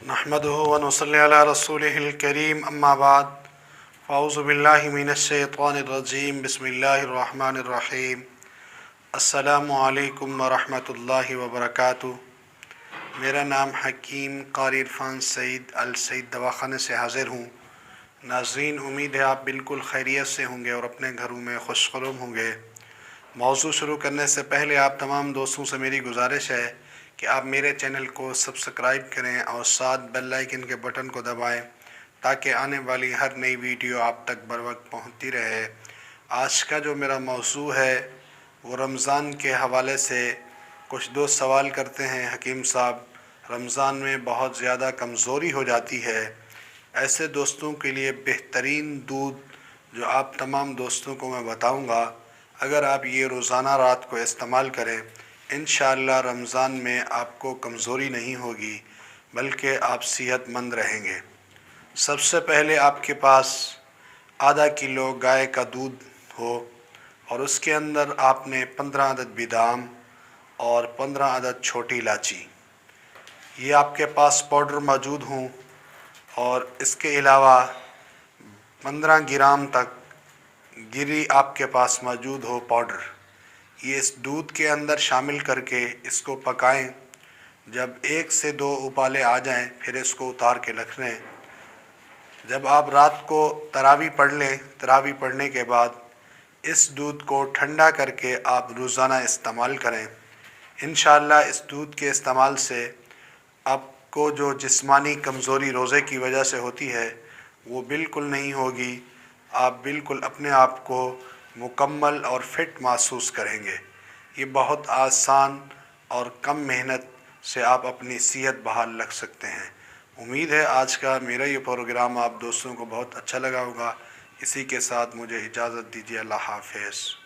नहमदुहु व नसल्ली अला रसूलिहिल करीम अम्मा बाद फ़अऊज़ु बिल्लाहि मिनश्शैतानिर रजीम बिस्मिल्लाहिर रहमानिर रहीम अस्सलामु अलैकुम व रहमतुल्लाहि व बरकातुहू। मेरा नाम हकीम क़ारी इरफ़ान सईद अल सईद दवाख़ाने से हाज़िर हूँ। नाज़रीन, उम्मीद है आप बिल्कुल खैरियत से होंगे और अपने घरों में खुशखुर्म होंगे। मौज़ू शुरू करने से पहले आप तमाम दोस्तों से मेरी गुजारिश है कि आप मेरे चैनल को सब्सक्राइब करें और साथ बेल आइकन के बटन को दबाएं ताकि आने वाली हर नई वीडियो आप तक बर वक्त पहुँचती रहे। आज का जो मेरा मौज़ू है वो रमज़ान के हवाले से कुछ दोस्त सवाल करते हैं, हकीम साहब रमज़ान में बहुत ज़्यादा कमज़ोरी हो जाती है। ऐसे दोस्तों के लिए बेहतरीन दूध जो आप तमाम दोस्तों को मैं बताऊंगा, अगर आप ये रोज़ाना रात को इस्तेमाल करें, इंशाअल्लाह रमज़ान में आपको कमज़ोरी नहीं होगी बल्कि आप सेहतमंद रहेंगे। सबसे पहले आपके पास आधा किलो गाय का दूध हो और उसके अंदर आपने 15 अदद बादाम और 15 अदद छोटी इलायची ये आपके पास पाउडर मौजूद हों और इसके अलावा 15 ग्राम तक गिरी आपके पास मौजूद हो पाउडर, ये इस दूध के अंदर शामिल करके इसको पकाएं। जब 1 से 2 उबाले आ जाएं फिर इसको उतार के रख लें। जब आप रात को तरावी पढ़ लें, तरावी पढ़ने के बाद इस दूध को ठंडा करके आप रोज़ाना इस्तेमाल करें। इंशाअल्लाह इस दूध के इस्तेमाल से आपको जो जिस्मानी कमज़ोरी रोज़े की वजह से होती है वो बिल्कुल नहीं होगी। आप बिल्कुल अपने आप को मुकम्मल और फ़िट महसूस करेंगे। ये बहुत आसान और कम मेहनत से आप अपनी सेहत बहाल रख सकते हैं। उम्मीद है आज का मेरा ये प्रोग्राम आप दोस्तों को बहुत अच्छा लगा होगा। इसी के साथ मुझे इजाज़त दीजिए। अल्लाह हाफ़िज़।